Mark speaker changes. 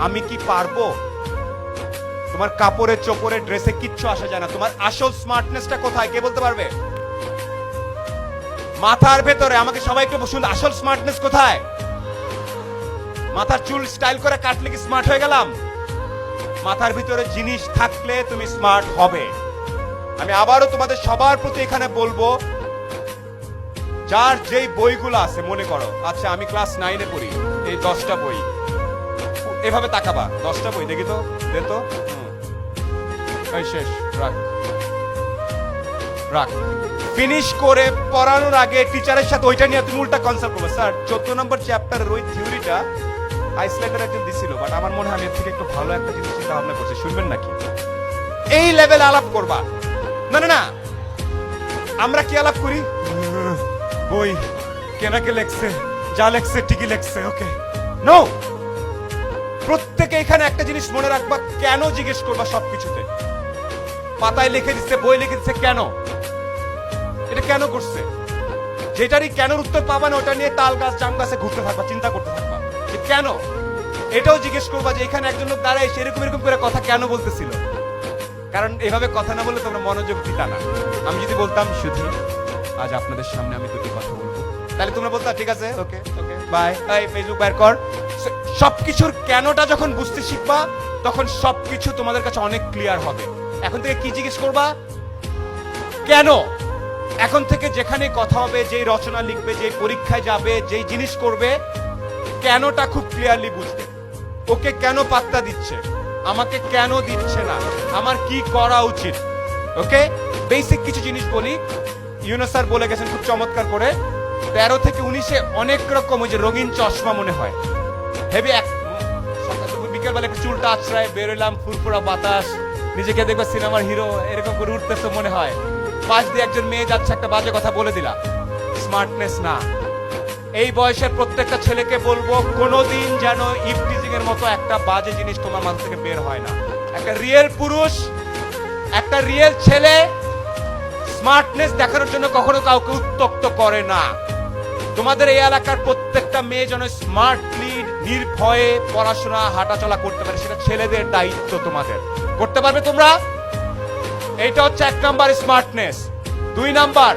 Speaker 1: আমি কি পারবো? তোমার কাপড়ে চোপড়ে ড্রেসে কিচ্ছু আসা যায় না। তোমার আসল স্মার্টনেসটা কোথায় কে বলতে পারবে? মাথার ভেতরে। আমাকে সবাই একটু শুনুন, আসল স্মার্টনেস কোথায়? মাথার চুল স্টাইল করে কাটলে কি স্মার্ট হয়ে গেলাম? মাথার ভিতরে জিনিস থাকলে তুমি স্মার্ট হবে। আমি আবারও তোমাদের সবার প্রতি এখানে বলবো, যার যেই বইগুলো আছে, মনে করো আচ্ছা আমি ক্লাস 9-এ পড়ি, এই 10টা বই, এভাবে তাকাবা, 10টা বই দেখি তো, দে তো, এই শেষ, রাখ রাখ। ফিনিশ করে পড়ানোর আগে টিচারের সাথে ওইটা নিয়ে তুমি উল্টা কনসাল্ট করবে। স্যার 14 নম্বর চ্যাপ্টারের ওই থিওরিটা আইসল্যান্ডের একজন দিছিল, বাট আমার মনে হয় আমি এর থেকে একটু ভালো একটা জিনিস চিন্তা ভাবনা করছি, শুনবেন নাকি? এই লেভেল আলাপ করবা। না না না, আমরা কি আলাপ করি? বই কেনাকে লেখছে, যা লেখছে ঠিকই লেখছে, ওকে। নো, প্রত্যেকে এখানে একটা জিনিস মনে রাখবা, কেন জিজ্ঞেস করবা সবকিছুতে। পাতায় লিখে দিচ্ছে, বই লিখে দিচ্ছে, কেন? এটা কেন করছে? যেটারই কেন উত্তর পাবা না, ওটা নিয়ে তাল গাছ জাম গাছে ঘুরতে থাকবা, চিন্তা করতে থাকবা যে কেন। এটাও জিজ্ঞেস করবা যে এখানে একজন লোক দাঁড়ায় সেরকম এরকম করে কথা কেন বলতেছিল। কারণ এভাবে কথা না বললে তোমরা মনোযোগ দিতা না। আমি যদি বলতাম শুধু আজ আপনাদের সামনে আমি দুটি কথা বলবো, তাহলে তোমরা বলতা ঠিক আছে, ওকে ওকে বাই, এই ফেসবুক বের কর। সবকিছুর কেনটা যখন বুঝতে শিখবা, তখন সবকিছু তোমাদের কাছে অনেক ক্লিয়ার হবে। এখন থেকে কি জিজ্ঞেস করবা? কেন। এখন থেকে যেখানে কথা হবে, যেই রচনা লিখবে, যেই পরীক্ষায় যাবে, যেই জিনিস করবে, কেনটা খুব ক্লিয়ারলি বুঝবে। ওকে কেন পাত্তা দিচ্ছে, আমাকে কেন দিচ্ছে না, আমার কি করা উচিত। ওকে, বেসিক কিছু জিনিস বলি। ইউনুস স্যার বলে গেছেন খুব চমৎকার করে, 13 থেকে 19-এ অনেক রকম ওই যে রঙিন চশমা মনে হয়, হেভি এক বিকেল বেলা একটু চুলটা আছড়ায় বেরোলাম, ফুরফুরা বাতাস, নিজেকে দেখবে সিনেমার হিরো এরকম করে উঠতেছে মনে হয়। পাশ দিয়ে একজন মেয়ে যাচ্ছে, একটা বাজে কথা বলে দিলা, স্মার্টনেস না। এই বয়সের প্রত্যেকটা ছেলেকে বলবো, কোনোদিন যেন ইফটিজিং এর মতো একটা বাজে জিনিস তোমার মাথা থেকে বের হয় না। একটা রিয়েল পুরুষ, একটা রিয়েল ছেলে স্মার্টনেস দেখানোর জন্য কখনো কাউকে উত্তক্ত করে না। তোমাদের এই এলাকার প্রত্যেকটা মেয়ে যেন স্মার্টলি নির্ভয়ে পড়াশোনা হাঁটাচলা করতে পারে, সেটা ছেলেদের দায়িত্ব। তোমাদের করতে পারবে তোমরা? এইটা হচ্ছে 1 নাম্বার স্মার্টনেস। 2 নাম্বার